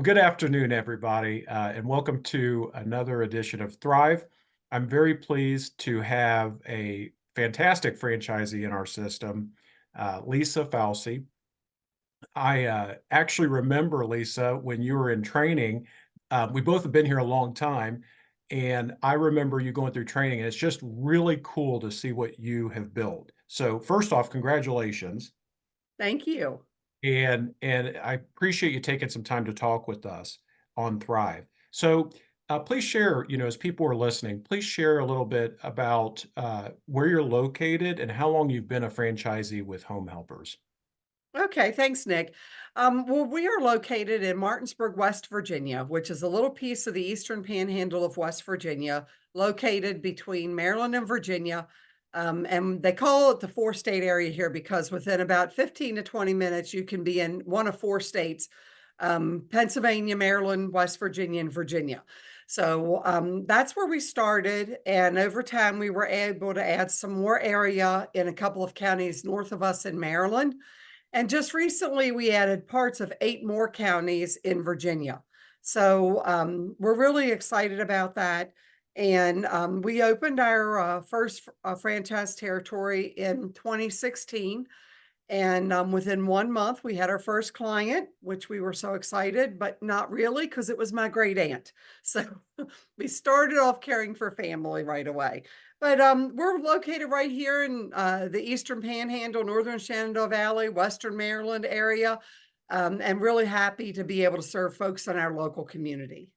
Well, good afternoon, everybody, and welcome to another edition of Thrive. I'm very pleased to have a fantastic franchisee in our system, Lisa Fausey. I actually remember, Lisa, when you were in training. We both have been here a long time, and I remember you going through training, and it's just really cool to see what you have built. So, first off, congratulations. Thank you. And I appreciate you taking some time to talk with us on Thrive. So, please share, as people are listening, please share a little bit about where you're located and how long you've been a franchisee with Home Helpers. Okay, thanks, Nick. Well, we are located in Martinsburg, West Virginia, which is a little piece of the eastern panhandle of West Virginia, located between Maryland and Virginia. And they call it the four-state area here because within about 15 to 20 minutes, you can be in one of four states, Pennsylvania, Maryland, West Virginia, and Virginia. So that's where we started. And over time, we were able to add some more area in a couple of counties north of us in Maryland. And just recently, we added parts of 8 more counties in Virginia. So, we're really excited about that, and, we opened our, first franchise territory in 2016, and, within 1 month, we had our first client, which we were so excited, but not really, because it was my great aunt. So, we started off caring for family right away. But, we're located right here in, the Eastern Panhandle, Northern Shenandoah Valley, Western Maryland area, and really happy to be able to serve folks in our local community.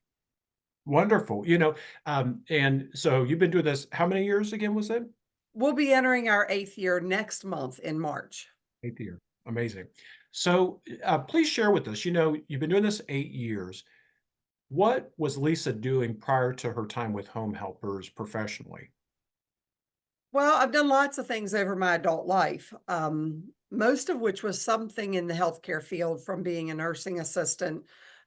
Wonderful. And so you've been doing this how many years again, was it? We'll be entering our 8th year next month in March. Eighth year. Amazing. So please share with us, you've been doing this 8 years. What was Lisa doing prior to her time with Home Helpers professionally? Well, I've done lots of things over my adult life, most of which was something in the healthcare field, from being a nursing assistant,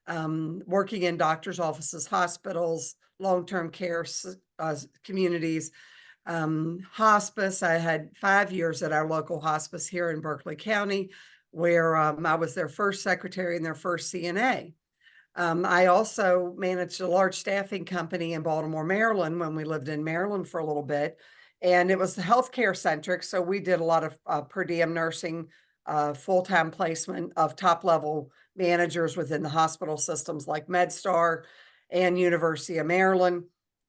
working in doctor's offices, hospitals, long-term care communities, hospice. I had 5 years at our local hospice here in Berkeley County, where I was their first secretary and their first CNA. I also managed a large staffing company in Baltimore, Maryland, when we lived in Maryland for a little bit. And it was healthcare centric. So we did a lot of per diem nursing, full time placement of top level managers within the hospital systems like MedStar and University of Maryland.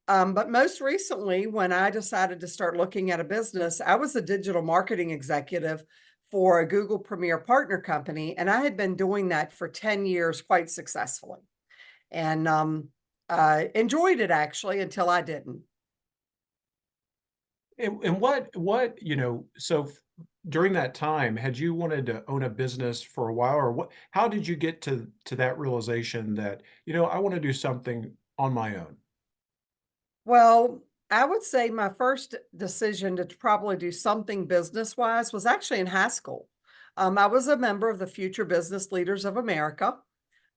But most recently, when I decided to start looking at a business, I was a digital marketing executive for a Google Premier partner company, and I had been doing that for 10 years quite successfully, and, enjoyed it actually until I didn't. And during that time, had you wanted to own a business for a while, or how did you get to that realization that, I want to do something on my own? Well, I would say my first decision to probably do something business-wise was actually in high school. I was a member of the Future Business Leaders of America.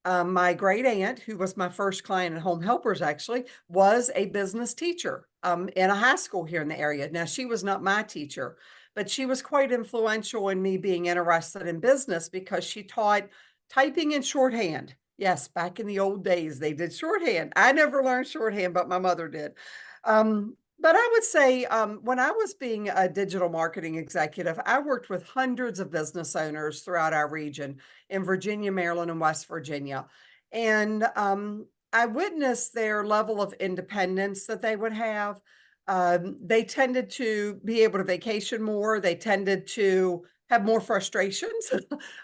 My great aunt, who was my first client at Home Helpers, actually was a business teacher in a high school here in the area. Now, she was not my teacher, but she was quite influential in me being interested in business because she taught typing and shorthand. Yes, back in the old days, they did shorthand. I never learned shorthand, but my mother did. But I would say when I was being a digital marketing executive, I worked with hundreds of business owners throughout our region in Virginia, Maryland, and West Virginia. And I witnessed their level of independence that they would have. They tended to be able to vacation more. They tended to have more frustrations.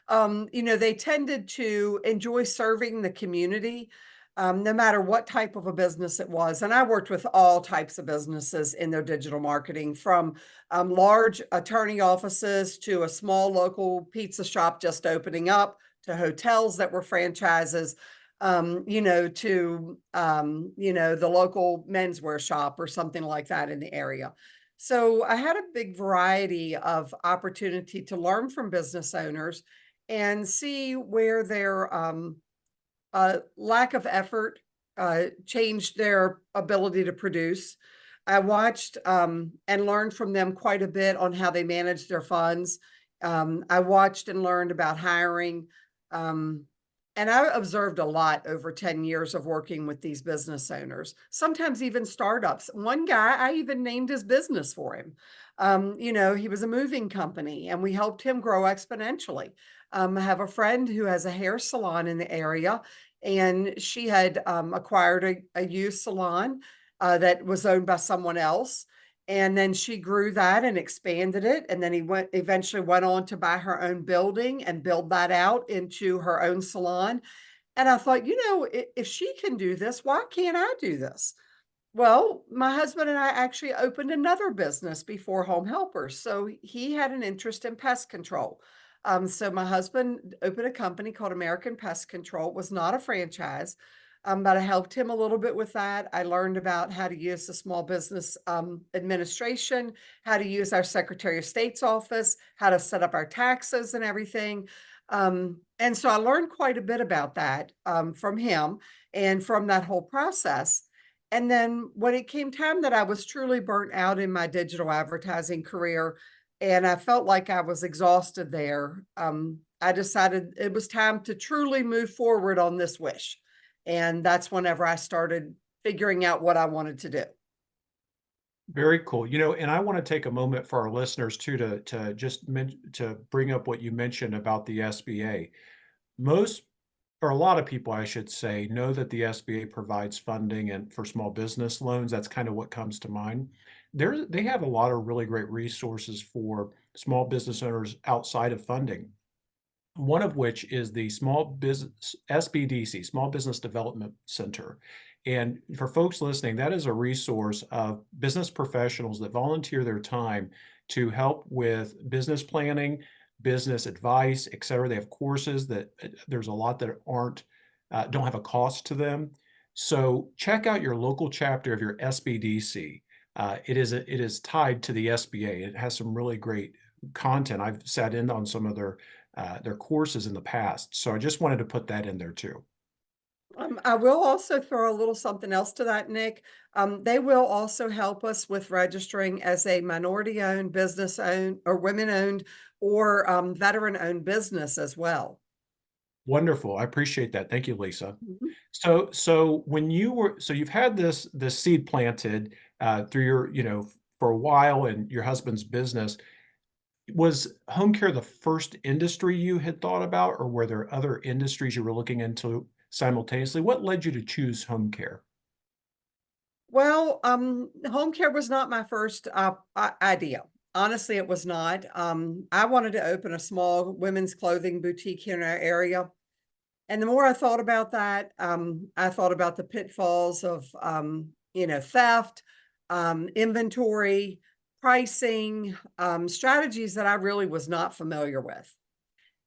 They tended to enjoy serving the community, no matter what type of a business it was. And I worked with all types of businesses in their digital marketing, from large attorney offices to a small local pizza shop just opening up, to hotels that were franchises, to the local menswear shop or something like that in the area. So I had a big variety of opportunity to learn from business owners and see where their lack of effort changed their ability to produce. I watched and learned from them quite a bit on how they manage their funds. I watched and learned about hiring. Um, And I observed a lot over 10 years of working with these business owners, sometimes even startups. One guy, I even named his business for him. He was a moving company and we helped him grow exponentially. I have a friend who has a hair salon in the area, and she had acquired a youth salon that was owned by someone else. And then she grew that and expanded it. And then eventually went on to buy her own building and build that out into her own salon. And I thought, if she can do this, why can't I do this? Well, my husband and I actually opened another business before Home Helpers. So he had an interest in pest control. So my husband opened a company called American Pest Control. It was not a franchise, but I helped him a little bit with that. I learned about how to use the Small Business Administration, how to use our Secretary of State's office, how to set up our taxes and everything. And so I learned quite a bit about that from him and from that whole process. And then when it came time that I was truly burnt out in my digital advertising career and I felt like I was exhausted there, I decided it was time to truly move forward on this wish. And that's whenever I started figuring out what I wanted to do. Very cool. And I want to take a moment for our listeners too to just to bring up what you mentioned about the SBA. Most or a lot of people, I should say, know that the SBA provides funding and for small business loans. That's kind of what comes to mind. They have a lot of really great resources for small business owners outside of funding. One of which is the Small Business SBDC, Small Business Development Center. And for folks listening, that is a resource of business professionals that volunteer their time to help with business planning, business advice, et cetera. They have courses that there's a lot that aren't don't have a cost to them. So check out your local chapter of your SBDC. It is tied to the SBA. It has some really great content. I've sat in on some of their courses in the past. So I just wanted to put that in there too. I will also throw a little something else to that, Nick. They will also help us with registering as a minority owned, business owned, or women owned, or veteran owned business as well. Wonderful. I appreciate that. Thank you, Lisa. Mhm. So when you've had this seed planted through for a while in your husband's business. Was home care the first industry you had thought about, or were there other industries you were looking into simultaneously? What led you to choose home care? Well, home care was not my first idea. Honestly, it was not. I wanted to open a small women's clothing boutique here in our area. And the more I thought about that, I thought about the pitfalls of, theft, inventory, pricing, strategies that I really was not familiar with.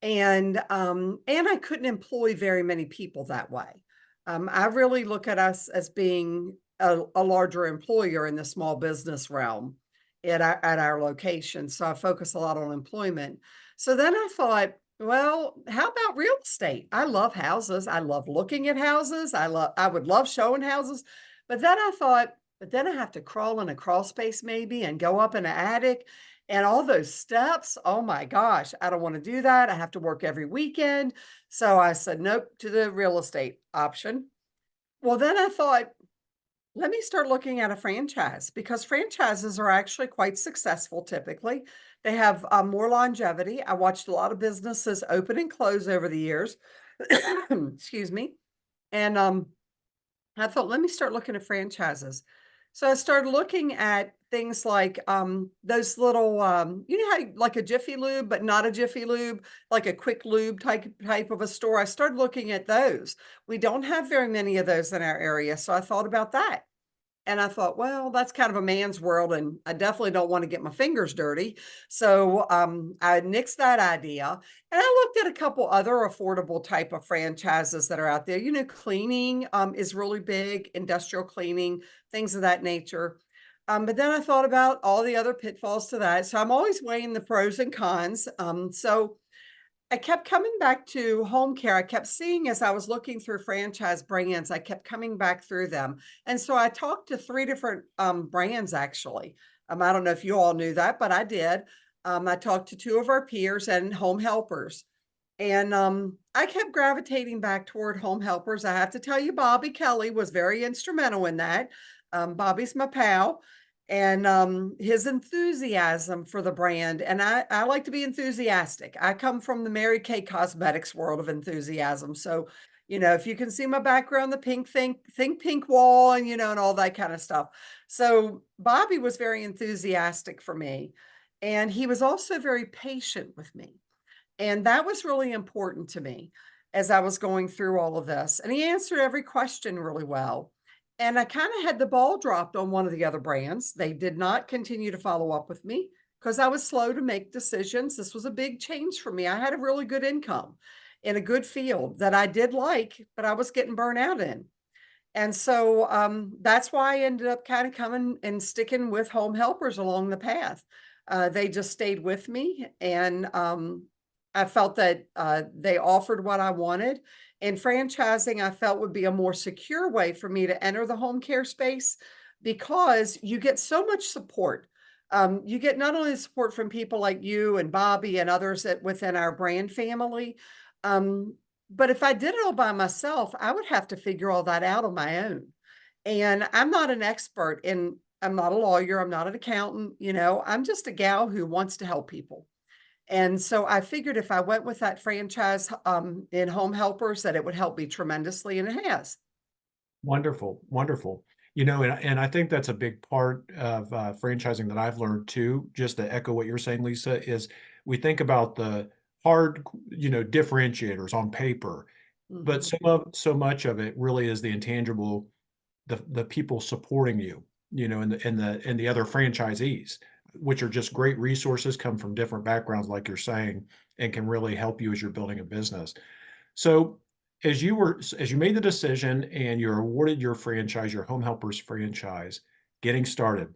And I couldn't employ very many people that way. I really look at us as being a larger employer in the small business realm at our location. So I focus a lot on employment. So then I thought, well, how about real estate? I love houses. I love looking at houses. I would love showing houses. But then I thought, but then I have to crawl in a crawl space maybe and go up in an attic and all those steps. Oh my gosh, I don't want to do that. I have to work every weekend. So I said nope to the real estate option. Well, then I thought, let me start looking at a franchise because franchises are actually quite successful typically. They have more longevity. I watched a lot of businesses open and close over the years. Excuse me. And I thought, let me start looking at franchises. So I started looking at things like those little, like a Jiffy Lube, but not a Jiffy Lube, like a quick lube type of a store. I started looking at those. We don't have very many of those in our area, so I thought about that. And I thought, well, that's kind of a man's world, and I definitely don't want to get my fingers dirty. So I nixed that idea, and I looked at a couple other affordable type of franchises that are out there. Cleaning is really big, industrial cleaning, things of that nature. But then I thought about all the other pitfalls to that. So I'm always weighing the pros and cons. So I kept coming back to home care. I kept seeing as I was looking through franchise brands, I kept coming back through them. And so I talked to three different brands actually. I don't know if you all knew that, but I did. I talked to two of our peers and home helpers. And I kept gravitating back toward home helpers. I have to tell you, Bobby Kelly was very instrumental in that. Bobby's my pal, and his enthusiasm for the brand. And I like to be enthusiastic. I come from the Mary Kay Cosmetics world of enthusiasm. So, if you can see my background, the pink think pink wall, and and all that kind of stuff. So Bobby was very enthusiastic for me, and he was also very patient with me. And that was really important to me as I was going through all of this. And he answered every question really well. And I kind of had the ball dropped on one of the other brands. They did not continue to follow up with me because I was slow to make decisions. This was a big change for me. I had a really good income in a good field that I did like, but I was getting burnt out in. And so that's why I ended up kind of coming and sticking with home helpers along the path. They just stayed with me, and I felt that they offered what I wanted. And franchising, I felt would be a more secure way for me to enter the home care space because you get so much support. You get not only support from people like you and Bobby and others within our brand family, um, but if I did it all by myself, I would have to figure all that out on my own. And I'm not an expert I'm not a lawyer, I'm not an accountant, I'm just a gal who wants to help people. And so I figured if I went with that franchise in home helpers that it would help me tremendously, and it has. Wonderful, wonderful. And I think that's a big part of, franchising that I've learned too, just to echo what you're saying, Lisa, is we think about the hard, differentiators on paper, but Mhm. so much of it really is the intangible, the people supporting you, and the other franchisees, which are just great resources, come from different backgrounds, like you're saying, and can really help you as you're building a business. So, as you made the decision and you're awarded your franchise, your Home Helpers franchise, getting started,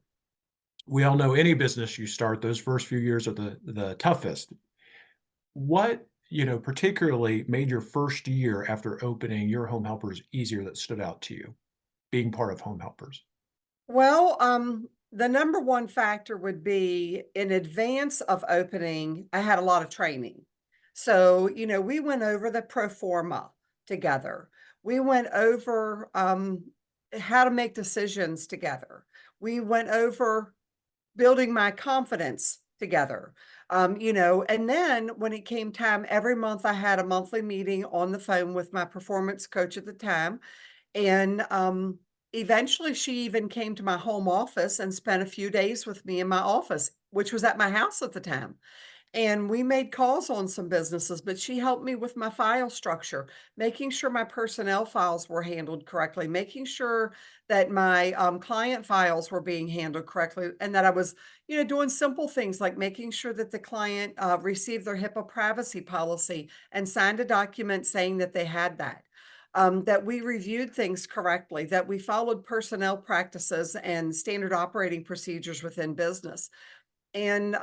we all know any business you start, those first few years are the toughest. What, particularly made your first year after opening your Home Helpers easier that stood out to you, being part of Home Helpers? Well, the number one factor would be in advance of opening, I had a lot of training. So, we went over the pro forma together. We went over how to make decisions together. We went over building my confidence together. And then when it came time, every month I had a monthly meeting on the phone with my performance coach at the time. And eventually she even came to my home office and spent a few days with me in my office, which was at my house at the time. And we made calls on some businesses, but she helped me with my file structure, making sure my personnel files were handled correctly, making sure that my client files were being handled correctly, and that I was, doing simple things like making sure that the client received their HIPAA privacy policy and signed a document saying that they had that. That we reviewed things correctly, that we followed personnel practices and standard operating procedures within business, and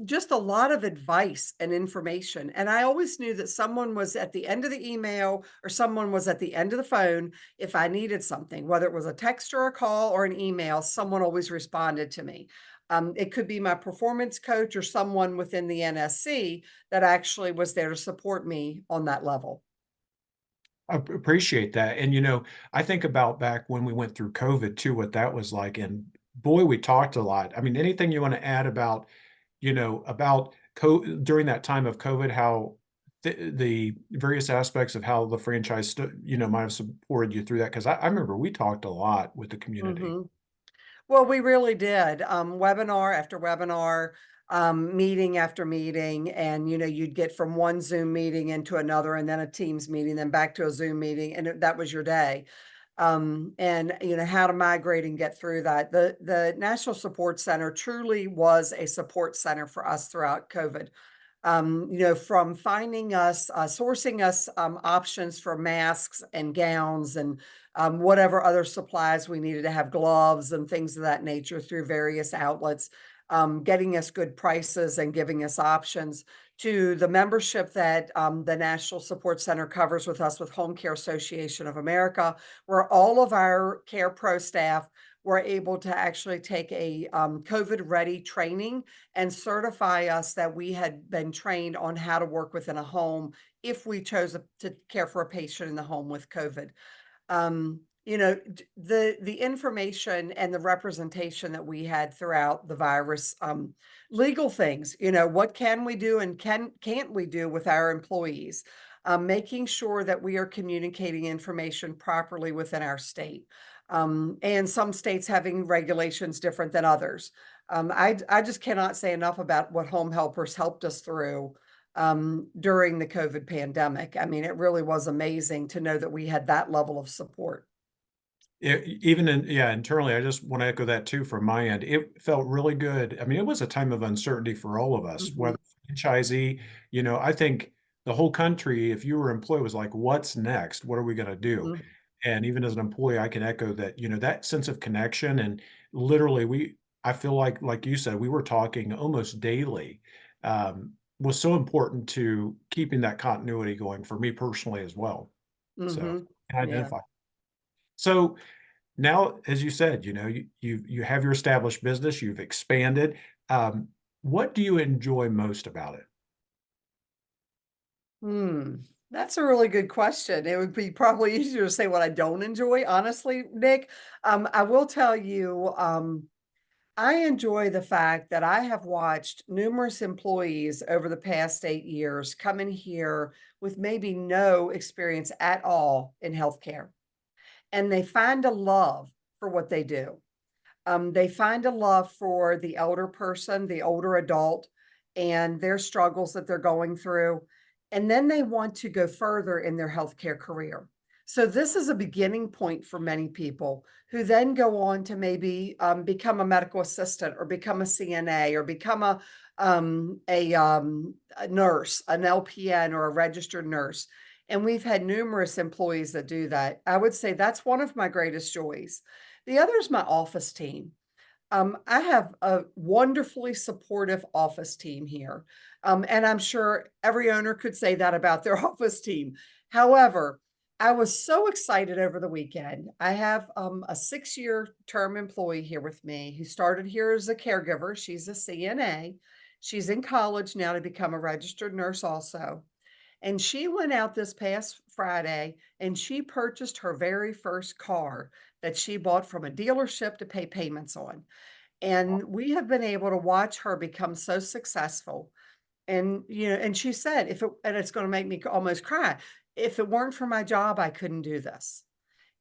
just a lot of advice and information. And I always knew that someone was at the end of the email or someone was at the end of the phone if I needed something, whether it was a text or a call or an email, someone always responded to me. It could be my performance coach or someone within the NSC that actually was there to support me on that level. Appreciate that, and, I think about back when we went through COVID too, what that was like, and boy, we talked a lot. I mean, anything you wanna add about, about during that time of COVID, how the various aspects of how the franchise might have supported you through that? Because I remember we talked a lot with the community. hmm Well, we really did, webinar after webinar, meeting after meeting, and, you'd get from one Zoom meeting into another, and then a Teams meeting, then back to a Zoom meeting, and that was your day. And, how to migrate and get through that. The National Support Center truly was a support center for us throughout COVID. From finding us, sourcing us options for masks and gowns and whatever other supplies we needed to have, gloves and things of that nature through various outlets, getting us good prices and giving us options to the membership that the National Support Center covers with us with Home Care Association of America, where all of our Care Pro staff were able to actually take a COVID ready training and certify us that we had been trained on how to work within a home if we chose to care for a patient in the home with COVID. The information and the representation that we had throughout the virus, legal things, what can we do and can't we do with our employees, making sure that we are communicating information properly within our state, and some states having regulations different than others. I just cannot say enough about what home helpers helped us through during the COVID pandemic. I mean, it really was amazing to know that we had that level of support. Even in yeah, internally, I just wanna echo that too from my end. It felt really good. I mean, it was a time of uncertainty for all of us, Mhm, whether franchisee, I think the whole country, if you were employed, was like, "What's next? What are we gonna do?" mhm, And even as an employee, I can echo that, that sense of connection and literally I feel like you said, we were talking almost daily, was so important to keeping that continuity going for me personally as well. So, mhm. I Yeah. identify. So now, as you said, you have your established business, you've expanded. Um, what do you enjoy most about it? Hmm. That's a really good question. It would be probably easier to say what I don't enjoy, honestly, Nick. I will tell you, I enjoy the fact that I have watched numerous employees over the past 8 years come in here with maybe no experience at all in healthcare, and they find a love for what they do. They find a love for the elder person, the older adult, and their struggles that they're going through. And then they want to go further in their healthcare career. So, this is a beginning point for many people who then go on to maybe become a medical assistant or become a CNA or become a nurse, an LPN or a registered nurse. And we've had numerous employees that do that. I would say that's one of my greatest joys. The other is my office team. I have a wonderfully supportive office team here. And I'm sure every owner could say that about their office team. However, I was so excited over the weekend. I have a 6-year term employee here with me who started here as a caregiver. She's a CNA. She's in college now to become a registered nurse, also. And she went out this past Friday and she purchased her very first car that she bought from a dealership to pay payments on. And we have been able to watch her become so successful. And she said, and it's going to make me almost cry, if it weren't for my job, I couldn't do this.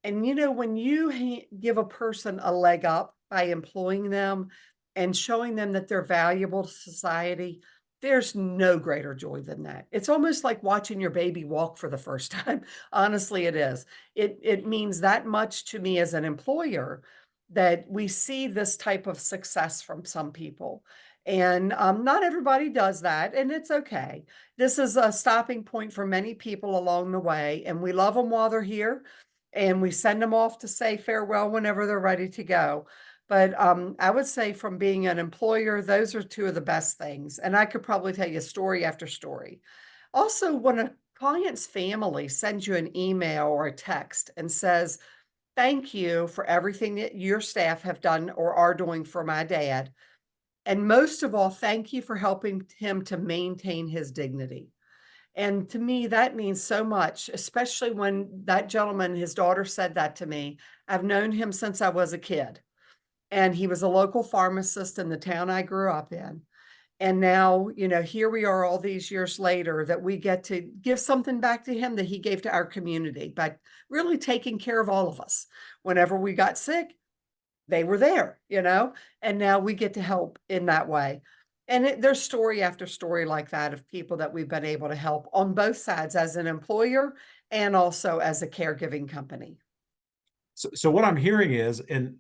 And when you give a person a leg up by employing them and showing them that they're valuable to society, there's no greater joy than that. It's almost like watching your baby walk for the first time. Honestly, it is. It means that much to me as an employer that we see this type of success from some people. And not everybody does that, and it's okay. This is a stopping point for many people along the way, and we love them while they're here and we send them off to say farewell whenever they're ready to go. But I would say from being an employer, those are two of the best things. And I could probably tell you story after story. Also, when a client's family sends you an email or a text and says, "Thank you for everything that your staff have done or are doing for my dad. And most of all, thank you for helping him to maintain his dignity." And to me, that means so much, especially when that gentleman, his daughter said that to me. I've known him since I was a kid, and he was a local pharmacist in the town I grew up in. And now, here we are all these years later that we get to give something back to him that he gave to our community by really taking care of all of us. Whenever we got sick, they were there, and now we get to help in that way. And there's story after story like that of people that we've been able to help on both sides as an employer and also as a caregiving company. So what I'm hearing is, and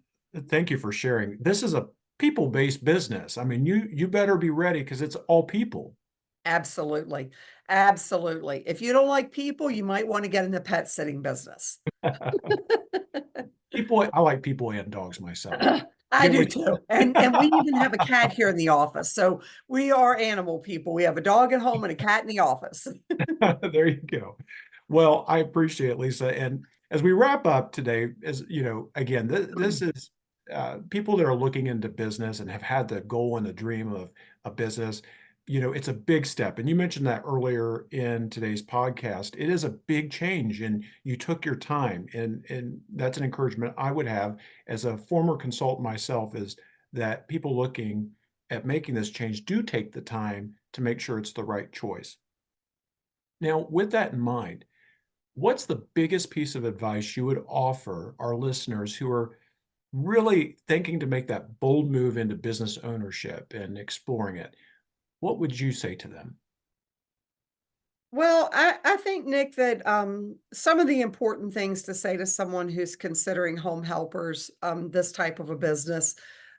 thank you for sharing, this is a people-based business. I mean, you better be ready because it's all people. Absolutely. Absolutely. If you don't like people, you might want to get in the pet sitting business. People I like people and dogs myself. I Get do what too. And we even have a cat here in the office. So we are animal people. We have a dog at home and a cat in the office. there you go. Well, I appreciate it, Lisa, and as we wrap up today, again, this is people that are looking into business and have had the goal and the dream of a business, it's a big step. And you mentioned that earlier in today's podcast. It is a big change, and you took your time, and that's an encouragement I would have as a former consultant myself, is that people looking at making this change do take the time to make sure it's the right choice. Now, with that in mind, what's the biggest piece of advice you would offer our listeners who are really thinking to make that bold move into business ownership and exploring it? What would you say to them? Well, I think, Nick, that some of the important things to say to someone who's considering home helpers, this type of a business,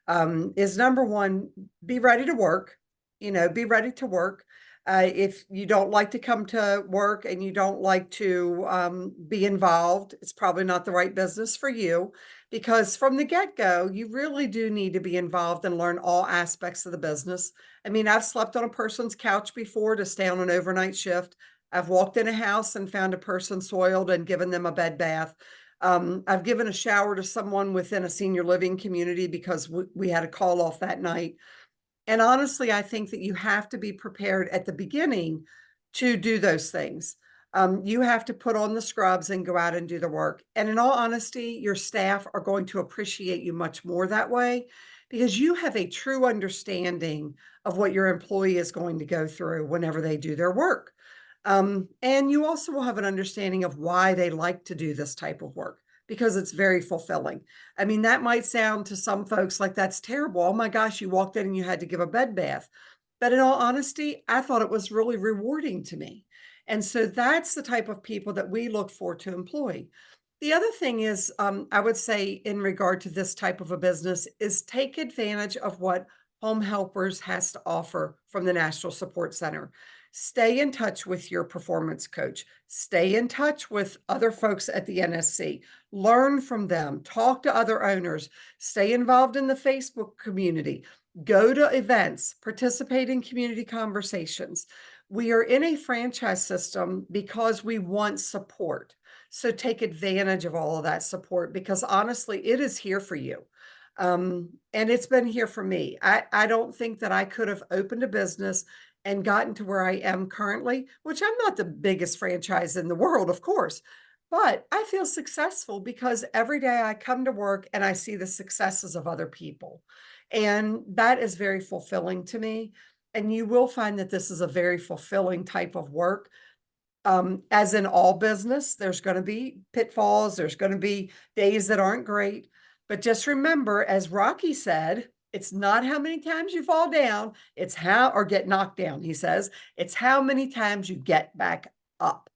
is number one, be ready to work. Be ready to work. If you don't like to come to work and you don't like to be involved, it's probably not the right business for you, because from the get go, you really do need to be involved and learn all aspects of the business. I mean, I've slept on a person's couch before to stay on an overnight shift. I've walked in a house and found a person soiled and given them a bed bath. I've given a shower to someone within a senior living community because we had a call off that night. And honestly, I think that you have to be prepared at the beginning to do those things. You have to put on the scrubs and go out and do the work. And in all honesty, your staff are going to appreciate you much more that way, because you have a true understanding of what your employee is going to go through whenever they do their work. And you also will have an understanding of why they like to do this type of work, because it's very fulfilling. I mean, that might sound to some folks like that's terrible. Oh my gosh, you walked in and you had to give a bed bath. But in all honesty, I thought it was really rewarding to me. And so that's the type of people that we look for to employ. The other thing is, I would say, in regard to this type of a business, is take advantage of what Home Helpers has to offer from the National Support Center. Stay in touch with your performance coach. Stay in touch with other folks at the NSC. Learn from them. Talk to other owners. Stay involved in the Facebook community. Go to events. Participate in community conversations. We are in a franchise system because we want support. So take advantage of all of that support, because honestly, it is here for you. And it's been here for me. I don't think that I could have opened a business and gotten to where I am currently, which I'm not the biggest franchise in the world, of course, but I feel successful because every day I come to work and I see the successes of other people. And that is very fulfilling to me. And you will find that this is a very fulfilling type of work. As in all business, there's going to be pitfalls, there's going to be days that aren't great. But just remember, as Rocky said, it's not how many times you fall down, it's how, or get knocked down, he says, it's how many times you get back up.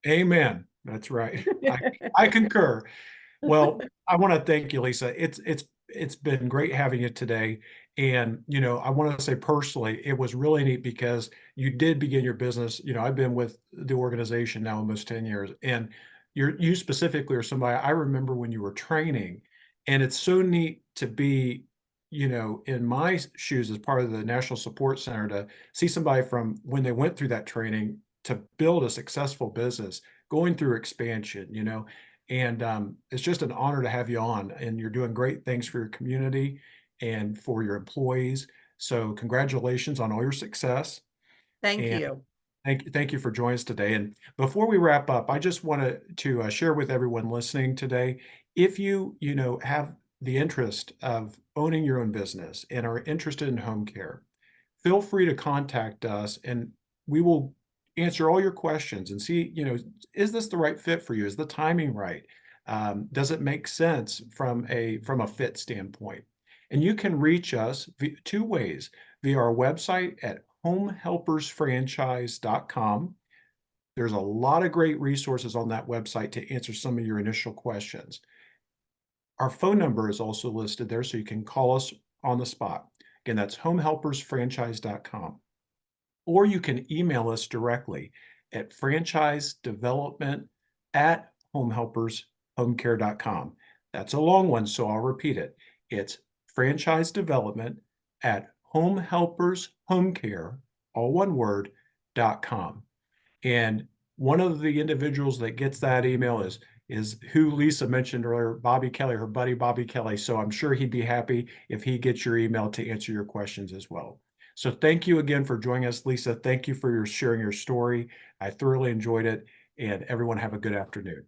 Amen. That's right. I concur. Well, I want to thank you, Lisa. It's been great having you today. And I want to say personally, it was really neat because you did begin your business. I've been with the organization now almost 10 years, and you specifically are somebody I remember when you were training. And it's so neat to be, in my shoes as part of the National Support Center, to see somebody from when they went through that training to build a successful business, going through expansion, and it's just an honor to have you on. And you're doing great things for your community and for your employees. So congratulations on all your success. Thank And you. thank you for joining us today. And before we wrap up, I just wanted to share with everyone listening today, if you have the interest of owning your own business and are interested in home care, feel free to contact us, and we will answer all your questions and see, is this the right fit for you? Is the timing right? Does it make sense from a fit standpoint? And you can reach us two ways: via our website at homehelpersfranchise.com. There's a lot of great resources on that website to answer some of your initial questions. Our phone number is also listed there, so you can call us on the spot. Again, that's homehelpersfranchise.com. Or you can email us directly at franchisedevelopment@homehelpershomecare.com. That's a long one, so I'll repeat it. It's franchisedevelopment@homehelpershomecare, all one word, .com. And one of the individuals that gets that email is is who Lisa mentioned earlier, Bobby Kelly, her buddy Bobby Kelly. So I'm sure he'd be happy if he gets your email to answer your questions as well. So thank you again for joining us, Lisa. Thank you for sharing your story. I thoroughly enjoyed it, and everyone have a good afternoon.